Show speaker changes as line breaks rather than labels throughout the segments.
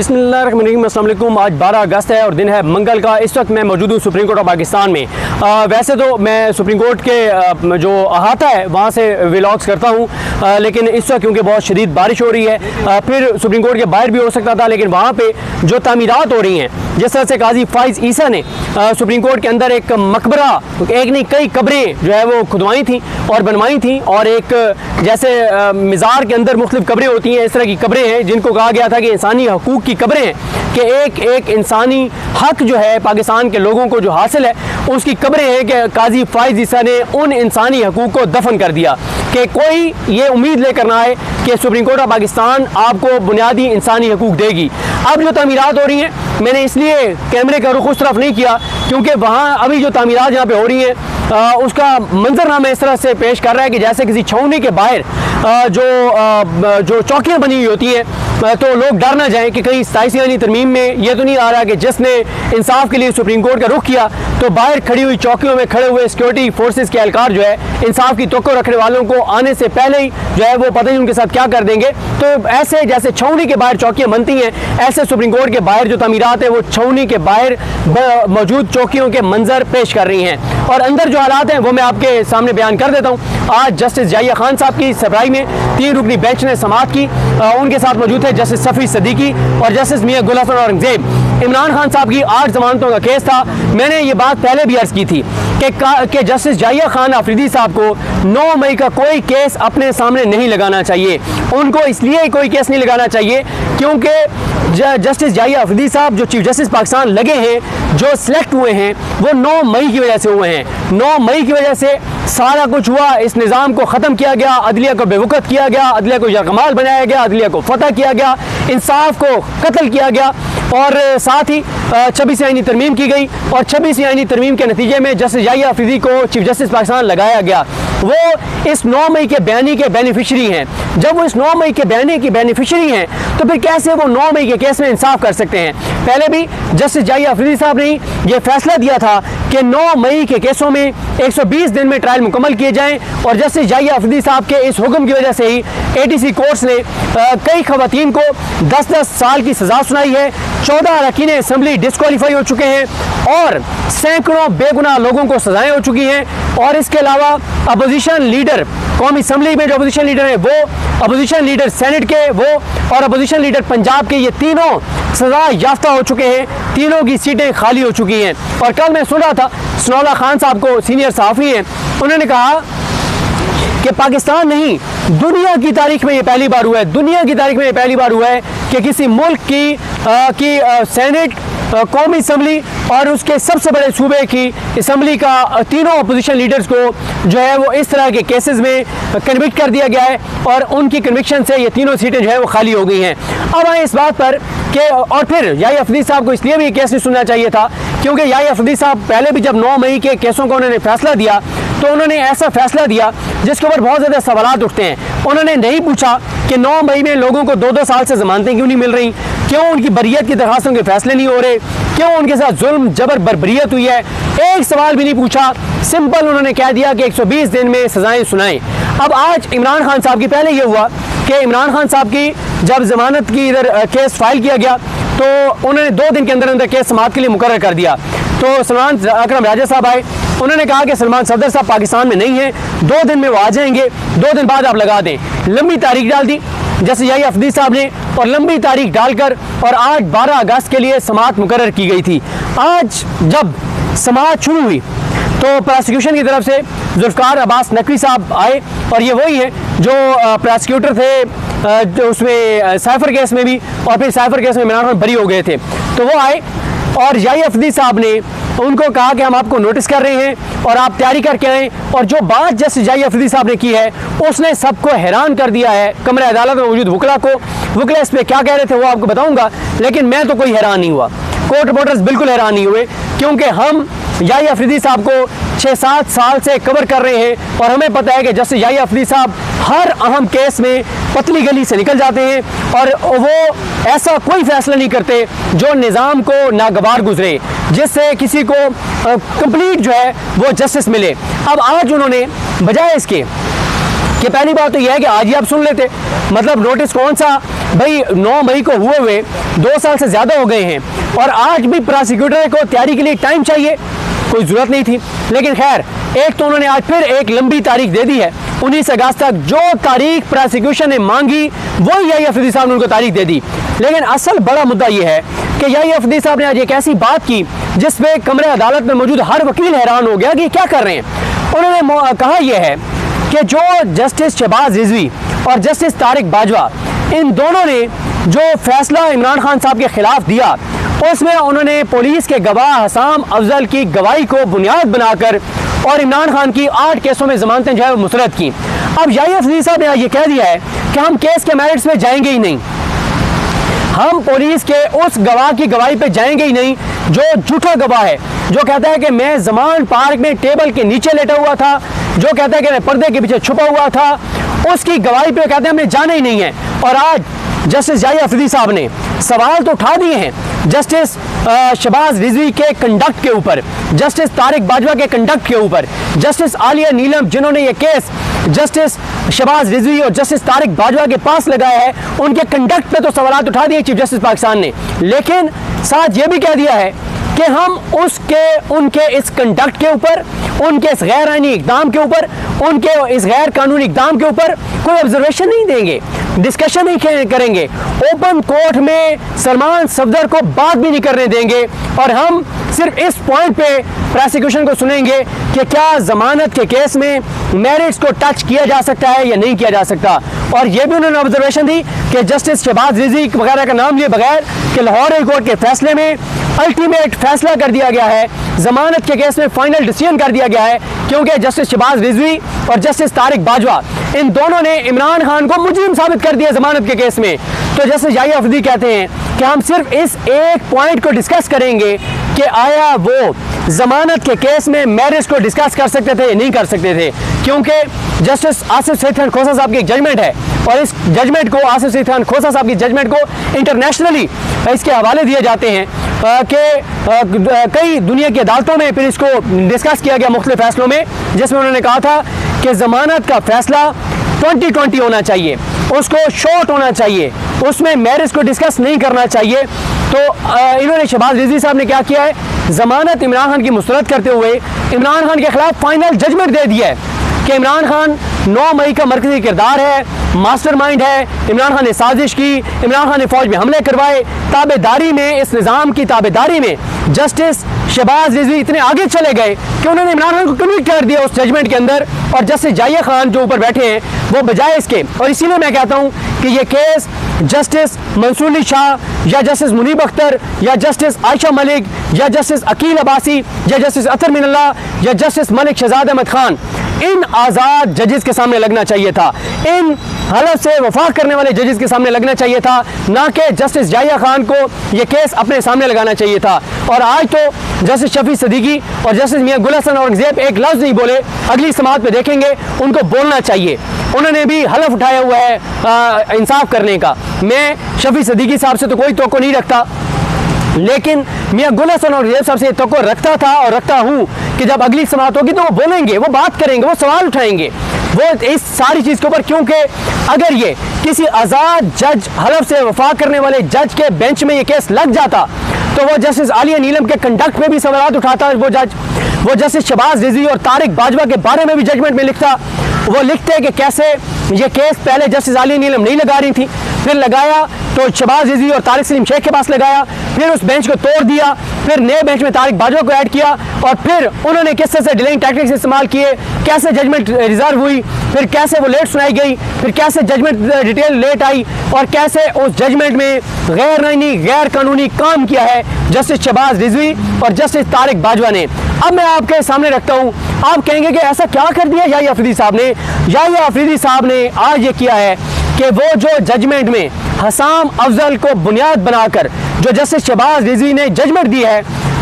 बिस्मिल्लाहिर्रहमानिर्रहीम, अस्सलाम वालेकुम। आज 12 अगस्त है और दिन है मंगल का। इस वक्त मैं मौजूद हूँ सुप्रीम कोर्ट ऑफ पाकिस्तान में। वैसे तो मैं सुप्रीम कोर्ट के जो अहाता है वहाँ से व्लॉग्स करता हूँ, लेकिन इस वक्त क्योंकि बहुत शदीद बारिश हो रही है, फिर सुप्रीम कोर्ट के बाहर भी हो सकता था, लेकिन वहाँ पर जो तामीरात हो रही हैं, जिस तरह से काजी फाइज ईसा ने सुप्रीम कोर्ट के अंदर एक मकबरा, एक नहीं कई कब्रें जो है वो खुदवाई थी और बनवाई थी, और एक जैसे मज़ार के अंदर मुख्तलिफ कब्रें होती हैं, इस तरह की कब्रें हैं जिनको कहा गया था कि इंसानी हकूक़ की कब्रें हैं, कि एक एक इंसानी हक जो है पाकिस्तान के लोगों को जो हासिल है उसकी कब्रें हैं, कि काजी फाइज ईसा ने उन इंसानी हकूक़ को दफन कर दिया कि कोई ये उम्मीद लेकर ना आए कि सुप्रीम कोर्ट ऑफ पाकिस्तान आपको बुनियादी इंसानी हकूक़ देगी। अब जो तामीरात हो रही हैं, मैंने इसलिए कैमरे का रुख उस तरफ नहीं किया क्योंकि वहाँ अभी जो तामीरात यहाँ पे हो रही हैं उसका मंजरनामा इस तरह से पेश कर रहा है कि जैसे किसी छावनी के बाहर जो चौकियाँ बनी हुई होती हैं, तो लोग डर ना जाएं कि कहीं 27 तरमीम में ये तो नहीं आ रहा कि जिसने इंसाफ के लिए सुप्रीम कोर्ट का रुख किया तो बाहर खड़ी हुई चौकियों में खड़े हुए सिक्योरिटी फोर्सेस के एहलकार जो है इंसाफ की तवक्को रखने वालों को आने से पहले ही जो है वो पता नहीं उनके साथ क्या कर देंगे। तो ऐसे जैसे छावनी के बाहर चौकियाँ बनती हैं, ऐसे सुप्रीम कोर्ट के बाहर जो तामीरात है वो छावनी के बाहर मौजूद चौकियों के मंजर पेश कर रही हैं। और अंदर जो हालात हैं वो मैं आपके सामने बयान कर देता हूँ। आज जस्टिस जाहिया खान साहब की सरबराही में 3 रुकनी बेंच ने समाअत की। उनके साथ मौजूद है जस्टिस सफ़ी सदीकी और जस्टिस मियां गुल हसन औरंगजेब। इमरान खान साहब की 8 जमानतों का केस था। मैंने ये बात पहले भी अर्ज की थी कि जस्टिस जाहिया खान आफरीदी साहब को 9 मई का कोई केस अपने सामने नहीं लगाना चाहिए। उनको इसलिए कोई केस नहीं लगाना चाहिए क्योंकि जस्टिस जाहिया आफरीदी साहब जो चीफ जस्टिस पाकिस्तान लगे हैं, जो सिलेक्ट हुए हैं, वो 9 मई की वजह से हुए हैं। 9 मई की वजह से सारा कुछ हुआ, इस निज़ाम को ख़त्म किया गया, अदलिया को बेवकूफ़ किया गया, अदलिया को यरगमाल बनाया गया, अदलिया को फतह किया गया, इंसाफ को कत्ल किया गया, और साथ ही 26 आईनी तरमीम की गई, और 26 आईनी तरमीम के नतीजे में जस्टिस जाहिया आफरीदी को चीफ जस्टिस पाकिस्तान लगाया गया। वो इस 9 मई के बयानी के बेनिफिशरी हैं। जब वो इस 9 मई के बयानी की बेनिफिशरी हैं तो फिर कैसे वो 9 मई के केस में इंसाफ कर सकते हैं? पहले भी जस्टिस जाहिया आफरीदी साहब ने यह फैसला दिया था कि 9 मई के केसों में 120 दिन में ट्रायल मुकम्मल किए जाएं, और जस्टिस जाहिया आफरीदी साहब के इस हुक्म की वजह से ही ATC कोर्ट्स ने कई खवातीन को 10-10 साल की सज़ा सुनाई है। 14 अरकान असम्बली डिस्क्वालीफाई हो चुके हैं और सैकड़ों बेगुनाह लोगों को सजाएं हो चुकी हैं। और इसके अलावा अपोजिशन लीडर, कौमी असम्बली में जो अपोजिशन लीडर है वो, अपोजिशन लीडर सेनेट के वो, और अपोजिशन लीडर पंजाब के, ये तीनों सजा याफ्ता हो चुके हैं। तीनों की सीटें खाली हो चुकी हैं। और कल मैं सुन रहा था सनाउल्लाह खान साहब को, सीनियर सहाफ़ी हैं, उन्होंने कहा कि पाकिस्तान नहीं, दुनिया की तारीख में ये पहली बार हुआ है, दुनिया की तारीख में ये पहली बार हुआ है कि किसी मुल्क की सेनेट, कौमी असम्बली और उसके सबसे बड़े सूबे की असम्बली का तीनों अपोजिशन लीडर्स को जो है वो इस तरह के केसेस में कन्विक्ट कर दिया गया है, और उनकी कन्विक्शन से ये तीनों सीटें जो है वो खाली हो गई हैं। अब आए इस बात पर कि, और फिर याहिया आफरीदी साहब को इसलिए भी केस नहीं सुनना चाहिए था क्योंकि याहिया आफरीदी साहब पहले भी जब 9 मई के केसों का उन्होंने फैसला दिया तो उन्होंने ऐसा फैसला दिया जिसके ऊपर बहुत ज़्यादा सवाल उठते हैं। उन्होंने नहीं पूछा कि 9 मई में लोगों को 2-2 साल से ज़मानतें क्यों नहीं मिल रही, क्यों उनकी बरियत की दरखास्तों के फैसले नहीं हो रहे, क्यों उनके साथ जुल्म जबर बर्बरियत हुई है। एक सवाल भी नहीं पूछा, सिंपल उन्होंने कह दिया कि 120 दिन में सजाएं सुनाएं। अब आज इमरान खान साहब की, पहले ये हुआ कि इमरान खान साहब की जब जमानत की इधर केस फाइल किया गया तो उन्होंने 2 दिन के अंदर अंदर केस समाअत के लिए मुकर्रर कर दिया। तो सलमान अकरम राजा साहब आए, उन्होंने कहा कि सलमान सफदर साहब पाकिस्तान में नहीं है, 2 दिन में वो आ जाएंगे, 2 दिन बाद आप लगा दें। लंबी तारीख डाल दी जैसे जाहिया आफरीदी साहब ने, और लंबी तारीख डालकर और आज 12 अगस्त के लिए समाअत मुकर्रर की गई थी। आज जब समाअत शुरू हुई तो प्रोसिक्यूशन की तरफ से जुल्फ़िकार अब्बास नकवी साहब आए, और ये वही हैं जो प्रोसिक्यूटर थे जो उसमें साइफर केस में भी, और फिर साइफर केस में इमरान खान बरी हो गए थे। तो वो आए और जाहिया आफरीदी साहब ने उनको कहा कि हम आपको नोटिस कर रहे हैं और आप तैयारी करके आएँ। और जो बात जस्टिस जाहिया आफरीदी साहब ने की है उसने सबको हैरान कर दिया है। कमरे अदालत में मौजूद वकला को, वकला इस पर क्या कह रहे थे वो आपको बताऊँगा, लेकिन मैं तो कोई हैरान नहीं हुआ, कोर्ट रिपोर्टर्स बिल्कुल हैरान नहीं हुए, क्योंकि हम जाहिया आफरीदी साहब को 6-7 साल से कवर कर रहे हैं और हमें पता है कि जस्टिस जाहिया आफरीदी साहब हर अहम केस में पतली गली से निकल जाते हैं और वो ऐसा कोई फैसला नहीं करते जो निज़ाम को नागवार गुजरे, जिससे किसी को कंप्लीट जो है वो जस्टिस मिले। अब आज उन्होंने बजाय इसके कि पहली बात तो यह है कि आज ही आप सुन लेते, मतलब नोटिस कौन सा भाई 9 मई को हुए 2 साल से ज़्यादा हो गए हैं और आज भी प्रोसिक्यूटर को तैयारी के लिए टाइम चाहिए, कोई ज़रूरत नहीं थी। लेकिन खैर, एक तो उन्होंने आज फिर एक लंबी तारीख दे दी है, 19 अगस्त तक। जो तारीख प्रोसिक्यूशन ने मांगी वही याहिया अफरीदी साहब ने उनको तारीख दे दी। लेकिन असल बड़ा मुद्दा यह है कि याहिया अफरीदी साहब ने आज एक ऐसी बात की जिसपे कमरे अदालत में मौजूद हर वकील हैरान हो गया कि क्या कर रहे हैं। उन्होंने कहा यह है कि जो जस्टिस शहबाज रिजवी और जस्टिस तारिक बाजवा, इन दोनों ने जो फैसला इमरान खान साहब के खिलाफ दिया उसमें उन्होंने पुलिस के गवाह हसाम अफजल की गवाही को बुनियाद बनाकर और इमरान खान की 8 केसों में जमानतें जो है मुस्तरद की। अब याहिया अफरीदी साहब ने ये कह दिया है कि हम केस के मेरिट्स में जाएंगे ही नहीं, हम पुलिस के उस गवाह की गवाही पे जाएंगे ही नहीं जो झूठा गवाह है, जो कहता है कि मैं जमान पार्क में टेबल के नीचे लेटा हुआ था, जो कहता है कि मैं पर्दे के पीछे छुपा हुआ था, उसकी गवाही पे कहते हैं हमें जाना ही नहीं है। और आज जस्टिस याहिया अफरीदी साहब ने सवाल तो उठा दिए हैं जस्टिस शहबाज रिजवी के कंडक्ट के ऊपर, जस्टिस तारिक बाजवा के कंडक्ट के ऊपर, जस्टिस आलिया नीलम जिन्होंने ये केस जस्टिस शहबाज रिजवी और जस्टिस तारिक बाजवा के पास लगाया है, उनके कंडक्ट पे तो सवाल उठा दिए चीफ जस्टिस पाकिस्तान ने। लेकिन साथ ये भी कह दिया है कि हम उनके इस कंडक्ट के ऊपर, उनके इस गैर आईनी इक़दाम के ऊपर, उनके इस गैर कानूनी इक़दाम के ऊपर कोई ऑब्जर्वेशन नहीं देंगे, डिस्कशन नहीं करेंगे, ओपन कोर्ट में सलमान सफदर को बात भी नहीं करने देंगे और हम सिर्फ इस पॉइंट पे प्रोसिक्यूशन को सुनेंगे कि क्या जमानत के केस में मेरिट्स को टच किया जा सकता है या नहीं किया जा सकता। और यह भी उन्होंने ऑब्जर्वेशन दी कि जस्टिस शहबाज रिजवी वगैरह का नाम लिए बगैर कि लाहौर हाई कोर्ट के फैसले में अल्टीमेट फैसला कर दिया गया है, जमानत के केस में फाइनल डिसीजन कर दिया गया है, क्योंकि जस्टिस शहबाज रिजवी और जस्टिस तारिक बाजवा इन दोनों ने इमरान खान को मुजरिम साबित कर दिया जमानत के केस में। तो जस्टिस याहिया अफरीदी कहते हैं कि हम सिर्फ इस एक पॉइंट को डिस्कस करेंगे कि आया वो जमानत के केस में मेरिट्स को डिस्कस कर सकते थे या नहीं कर सकते थे, क्योंकि जस्टिस आसिफ सईद खान खोसा साहब की एक जजमेंट है और इस जजमेंट को, आसिफ सईद खान खोसा साहब की जजमेंट को इंटरनेशनली इसके हवाले दिए जाते हैं कि कई दुनिया की अदालतों में फिर इसको डिस्कस किया गया मुख्तलिफ फैसलों में, जिसमें उन्होंने कहा था कि जमानत का फैसला 2020 होना चाहिए, उसको शॉर्ट होना चाहिए, उसमें मेरिट्स को डिस्कस नहीं करना चाहिए। तो इन्होंने शहबाज रिजवी साहब ने क्या किया है, जमानत इमरान खान की मुस्तरद करते हुए इमरान खान के खिलाफ फाइनल जजमेंट दे दिया है कि इमरान खान 9 मई का मरकजी किरदार है, मास्टरमाइंड है, इमरान खान ने साजिश की, इमरान खान ने फौज में हमले करवाए, ताबेदारी में, इस निज़ाम की ताबेदारी में जस्टिस शहबाज रिजवी इतने आगे चले गए कि उन्होंने इमरान खान को कन्विक्ट कर दिया उस जजमेंट के अंदर, और जस्टिस याहिया खान जो ऊपर बैठे हैं वो बजाय इसके, और इसीलिए मैं कहता हूँ कि ये केस जस्टिस मंसूर अली शाह या जस्टिस मुनीब अख्तर या जस्टिस आयशा मलिक या जस्टिस अकील अब्बासी या जस्टिस अतर मिनल्लाह या जस्टिस मलिक शहजाद अहमद खान, इन आज़ाद जजेस के सामने लगना चाहिए था, इन हलफ से वफा करने वाले जजेस के सामने लगना चाहिए था, ना कि जस्टिस याहिया खान को यह केस अपने सामने लगाना चाहिए था। और आज तो जस्टिस शफी सदीकी और जस्टिस मियां गुल हसन औरंगजेब एक लफ्ज़ नहीं बोले, अगली समाअत में देखेंगे उनको बोलना चाहिए, उन्होंने भी हलफ उठाया हुआ है इंसाफ करने का। मैं शफी सदीकी साहब से तो कोई तवक्को नहीं रखता, लेकिन मियां गुल हसन औरंगजेब साहब से तवक्को रखता था और रखता हूँ कि जब अगली समाअत होगी तो वो बोलेंगे, वो बात करेंगे, वो सवाल उठाएंगे वो इस सारी चीज़ के ऊपर, क्योंकि अगर ये किसी आज़ाद जज, हलफ से वफा करने वाले जज के बेंच में ये केस लग जाता तो वो जस्टिस आलिया नीलम के कंडक्ट में भी सवाल उठाता वो जज, वो जस्टिस शहबाज रिजवी और तारिक बाजवा के बारे में भी जजमेंट में लिखता। वो लिखते हैं कि कैसे ये केस पहले जस्टिस आलिया नीलम नहीं लगा रही थी, फिर लगाया तो शहबाज रिजवी और तारिक सलीम शेख के पास लगाया, फिर उस बेंच को तोड़ दिया, फिर नए बेंच में तारिक बाजवा को ऐड किया और फिर उन्होंने किस तरह से डिलेइंग टैक्टिक्स इस्तेमाल किए, कैसे जजमेंट रिजर्व हुई, फिर कैसे वो लेट सुनाई गई, फिर कैसे जजमेंट डिटेल लेट आई और कैसे उस जजमेंट में गैर आईनी गैर कानूनी काम किया है जस्टिस शहबाज रिजवी और जस्टिस तारिक बाजवा ने। अब मैं आपके सामने रखता हूँ, आप कहेंगे कि ऐसा क्या कर दिया याहिया अफरीदी साहब ने। याहिया अफरीदी साहब ने आज ये किया है कि वो जो जजमेंट में हसाम अफजल को बुनियाद बनाकर जो जस्टिस शहबाज रिजवी ने जजमेंट दी है,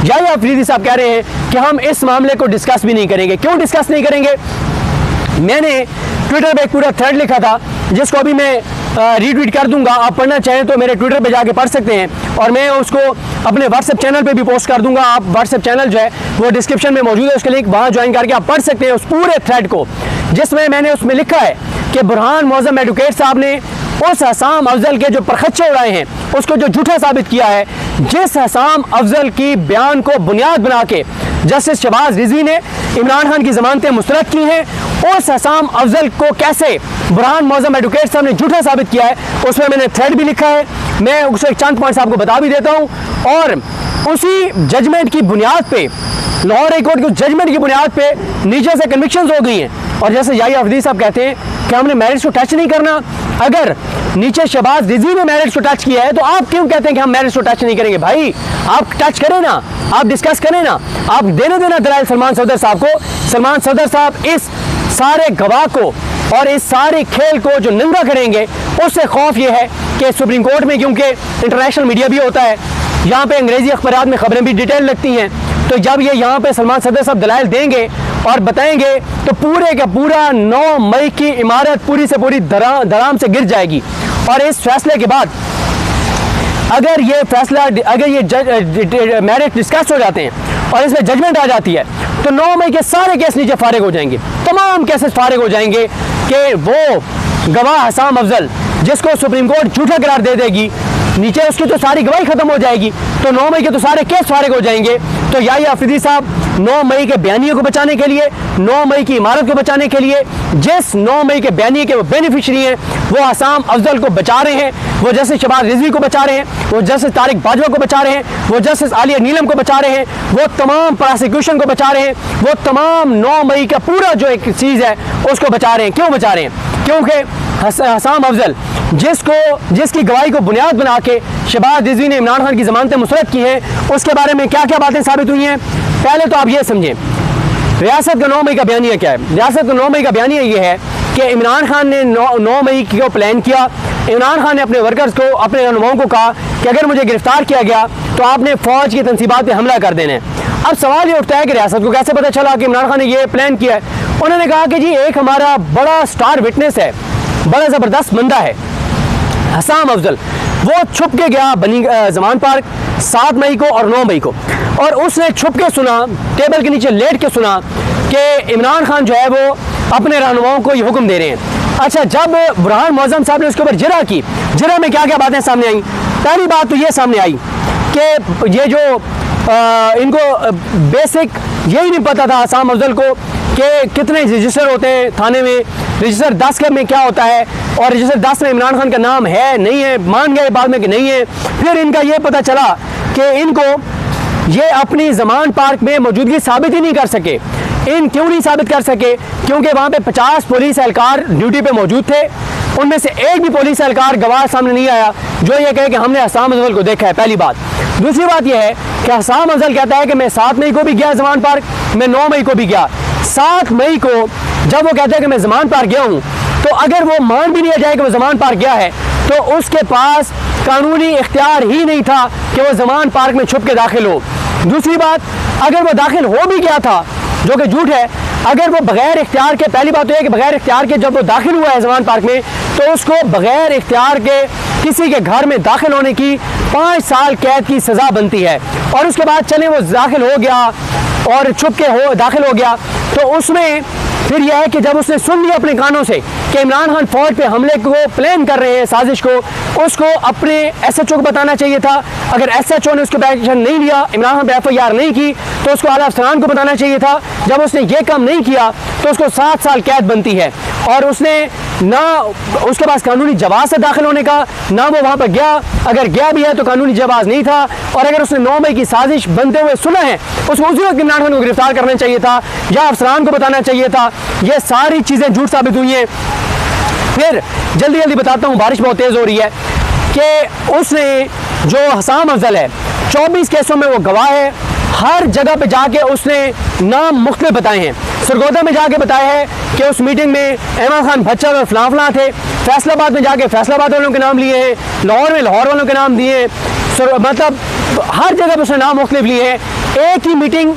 याहिया अफरीदी साहब कह रहे हैं कि हम इस मामले को डिस्कस भी नहीं करेंगे। क्यों डिस्कस नहीं करेंगे? मैंने ट्विटर पे एक पूरा थ्रेड लिखा था जिसको अभी मैं रीट्वीट कर दूंगा, आप पढ़ना चाहें तो मेरे ट्विटर पे जाके पढ़ सकते हैं, और मैं उसको अपने व्हाट्सएप चैनल पे भी पोस्ट कर दूंगा। आप व्हाट्सएप चैनल जो है वो डिस्क्रिप्शन में मौजूद है, उसके लिंक वहाँ ज्वाइन करके आप पढ़ सकते हैं उस पूरे थ्रेड को, जिसमें मैंने उसमें लिखा है कि बुरहान मौज़म एडवोकेट साहब ने उस हसाम अफजल के जो परखच्चे उड़ाए हैं, उसको जो झूठा साबित किया है, जिस हसाम अफजल की बयान को बुनियाद बना के जस्टिस शहबाज रिजवी ने इमरान खान की जमानतें मुस्तरद की हैं, उस हसाम अफजल को कैसे बुरहान मौजम एडवोकेट साहब ने झूठा साबित किया है, उसमें मैंने थ्रेड भी लिखा है। मैं उसके चंद पॉइंट्स आपको बता भी देता हूँ। और उसी जजमेंट की बुनियाद पे, लाहौर हाई कोर्ट की जजमेंट की बुनियाद पे नीचे से कन्विक्शंस हो गई हैं। और जैसे याहिया अफरीदी साहब कहते हैं कि हमने मैरिट्स को टच नहीं करना, अगर नीचे शहबाज रिजवी ने मैरिट्स को टच किया है तो आप क्यों कहते हैं कि हम मैरिट्स को टच नहीं करेंगे? भाई आप टच करें ना, आप डिस्कस करें ना, आप देने देना दलाइल सलमान सफदर साहब को। सलमान सफदर साहब इस सारे गवाह को और इस सारे खेल को जो निंदा करेंगे, उससे खौफ ये है कि सुप्रीम कोर्ट में, क्योंकि इंटरनेशनल मीडिया भी होता है, यहाँ पे अंग्रेजी अखबारात में खबरें भी डिटेल लगती हैं, तो जब ये यहाँ पे सलमान सफदर साहब दलाइल देंगे और बताएंगे तो पूरे का पूरा 9 मई की इमारत पूरी से पूरी धराम से गिर जाएगी। और इस फैसले के बाद अगर ये फैसला, अगर ये मैरिट डिस्कस हो जाते हैं और इसमें जजमेंट आ जाती है, तो 9 मई के सारे केस नीचे फारिग हो जाएंगे, तमाम केसेस फारिग हो जाएंगे कि वो गवाह हसाम अफजल जिसको सुप्रीम कोर्ट झूठा करार दे देगी, नीचे उसकी तो सारी गवाही खत्म हो जाएगी, तो 9 मई के तो सारे केस फारिग हो जाएंगे। तो याहिया अफरीदी साहब 9 मई के बयानियों को बचाने के लिए, 9 मई की इमारत को बचाने के लिए, जिस 9 मई के बयानिए के वो बेनिफिशरी हैं, वो हसाम अफजल को बचा रहे हैं, वो जस्टिस शहबाज रिजवी को बचा रहे हैं, वो जस्टिस तारिक बाजवा को बचा रहे हैं, वो जस्टिस आलिया नीलम को बचा रहे हैं, वो तमाम प्रोसिक्यूशन को बचा रहे हैं, वो तमाम 9 मई का पूरा जो एक चीज़ है उसको बचा रहे हैं। क्यों बचा रहे हैं? क्योंकि हसाम अफजल जिसकी गवाही को बुनियाद बना के शहबाज रिजवी ने इमरान खान की जमानतें मुस्तरद की हैं, उसके बारे में क्या क्या बातें साबित हुई हैं। पहले तो आप ये समझें, रियासत का 9 मई का बयानिया क्या है। रियासत का 9 मई का बयानिया ये है कि इमरान खान ने 9 मई को प्लान किया। इमरान खान ने अपने वर्कर्स को, अपने रहनुमाओं को कहा कि अगर मुझे गिरफ्तार किया गया तो आपने फ़ौज की तनसीबात पर हमला कर देना है। अब सवाल ये उठता है कि रियासत को कैसे पता चला कि इमरान खान ने ये प्लान किया है? उन्होंने कहा कि जी एक हमारा बड़ा स्टार विटनेस है, बड़ा ज़बरदस्त बंदा है हसाम अफजल, वो छुप के गया बनी जमान पार्क 7 मई को और 9 मई को, और उसने छुप के सुना, टेबल के नीचे लेट के सुना कि इमरान खान जो है वो अपने रहनुमाओं को ये हुक्म दे रहे हैं। अच्छा, जब बुरहान मौजम साहब ने उसके ऊपर जिरा की, जिरा में क्या क्या बातें सामने आई? पहली बात तो ये सामने आई कि ये जो इनको बेसिक यही नहीं पता था हसाम अफजल को कि कितने रजिस्टर होते हैं थाने में, रजिस्टर 10 के में क्या होता है, और रजिस्टर 10 में इमरान खान का नाम है नहीं है, मान गए बाद में कि नहीं है। फिर इनका ये पता चला कि इनको ये अपनी जमान पार्क में मौजूदगी साबित ही नहीं कर सके। क्यों नहीं साबित कर सके? क्योंकि वहाँ पे 50 पुलिस एहलकार ड्यूटी पे मौजूद थे, उनमें से एक भी पुलिस एहलकार गवाह सामने नहीं आया जो ये कहे कि हमने हसाम अफजल को देखा है। पहली बात। दूसरी बात यह है कि हसाम अफजल कहता है कि मैं 7 मई को भी गया जमान पार्क, मैं 9 मई को भी गया। 7 मई को जब वो कहता है कि मैं जमान पार्क गया हूँ, तो अगर वो मान भी लिया जाए कि वो जमान पार्क गया है, तो उसके पास कानूनी इख्तियार ही नहीं था कि वो जमान पार्क में छुप के दाखिल हो। दूसरी बात, अगर वो दाखिल हो भी गया था, जो कि झूठ है, अगर वो बगैर इख्तियार के, पहली बात तो यह कि बगैर इख्तियार के जब वो दाखिल हुआ है जमान पार्क में, तो उसको बगैर इख्तियार के किसी के घर में दाखिल होने की 5 साल कैद की सज़ा बनती है। और उसके बाद चले वो दाखिल हो गया और छुप के दाखिल हो गया, तो उसमें फिर यह है कि जब उसने सुन लिया अपने कानों से कि इमरान खान फौज पे हमले को प्लान कर रहे हैं, साजिश को, उसको अपने SHO को बताना चाहिए था। अगर SHO ने उसके ऊपर एक्शन नहीं लिया, इमरान खान पर FIR नहीं की, तो उसको आला अफसरान को बताना चाहिए था। जब उसने ये काम नहीं किया तो उसको 7 साल कैद बनती है। और उसने ना उसके पास कानूनी जवाब से दाखिल होने का, ना वो वहाँ पर गया, अगर गया भी है तो कानूनी जवाब नहीं था। और अगर उसने 9 मई की साजिश बनते हुए सुना है, उसको उसी वक्त इमरान खान को गिरफ्तार करना चाहिए था या अफसरान को बताना चाहिए था। ये सारी चीज़ें झूठ साबित हुई हैं। फिर जल्दी जल्दी बताता हूँ, बारिश बहुत तेज़ हो रही है, कि उसने जो हसाम अफजल है 24 केसों में वो गवाह है। हर जगह पे जाके उसने नाम मुख्तलिफ बताए हैं। सरगोदा में जाके बताया है कि उस मीटिंग में अहमद खान भच्चर और फलां थे। फैसलाबाद में जाके फैसलाबाद वालों के नाम लिए हैं, लाहौर में लाहौर वालों के नाम दिए हैं। मतलब हर जगह पे उसने नाम मुख्तलिफ लिए हैं। एक ही मीटिंग,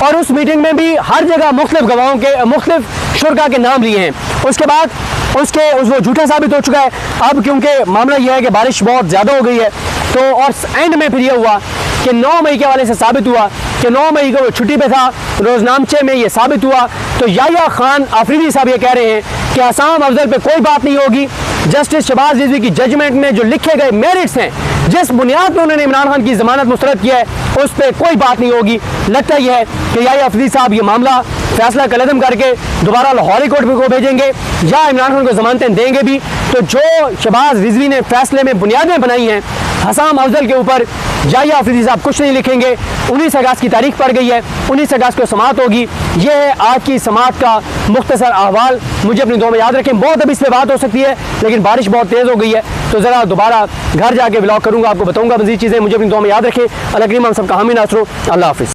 और उस मीटिंग में भी हर जगह मुख्तलिफ गवाहों के, मुख्तलिफ शुरका के नाम लिए हैं। उसके बाद वो झूठा साबित हो चुका है। अब क्योंकि मामला यह है कि बारिश बहुत ज़्यादा हो गई है, तो और एंड में फिर यह हुआ कि 9 मई के वाले से साबित हुआ कि 9 मई को वो छुट्टी पे था, रोजनामचे में ये साबित हुआ। तो याहिया खान अफरीदी साहब ये कह रहे हैं कि हसाम अफजल पे कोई बात नहीं होगी, जस्टिस शहबाज रिजवी की जजमेंट में जो लिखे गए मेरिट्स हैं, जिस बुनियाद पर उन्होंने इमरान खान की जमानत मुस्तरद किया है, उस पर कोई बात नहीं होगी। लगता यह है कि या अफरीदी साहब ये मामला फैसला कलदम करके दोबारा लाहौरी कोर्ट को भेजेंगे या इमरान खान को जमानतें देंगे भी। तो जो शहबाज रिजवी ने फैसले में बुनियादें बनाई हैं हसाम अफजल के ऊपर, जाहिया अफरीदी साहब कुछ नहीं लिखेंगे। 19 अगस्त की तारीख पड़ गई है, 19 अगस्त को समाअत होगी। यह है आज की समाअत का मुख्तसर अहवाल। मुझे अपनी दुआ में याद रखें। बहुत अभी इस पर बात हो सकती है, लेकिन बारिश बहुत तेज़ हो गई है, तो ज़रा दोबारा घर जाके व्लॉग करूँगा, आपको बताऊँगा मज़ीद चीज़ें। मुझे अपनी दुआ में याद रखें। अल्लाह करीम हम सबका हामी नासरो। अल्लाह हाफिज़।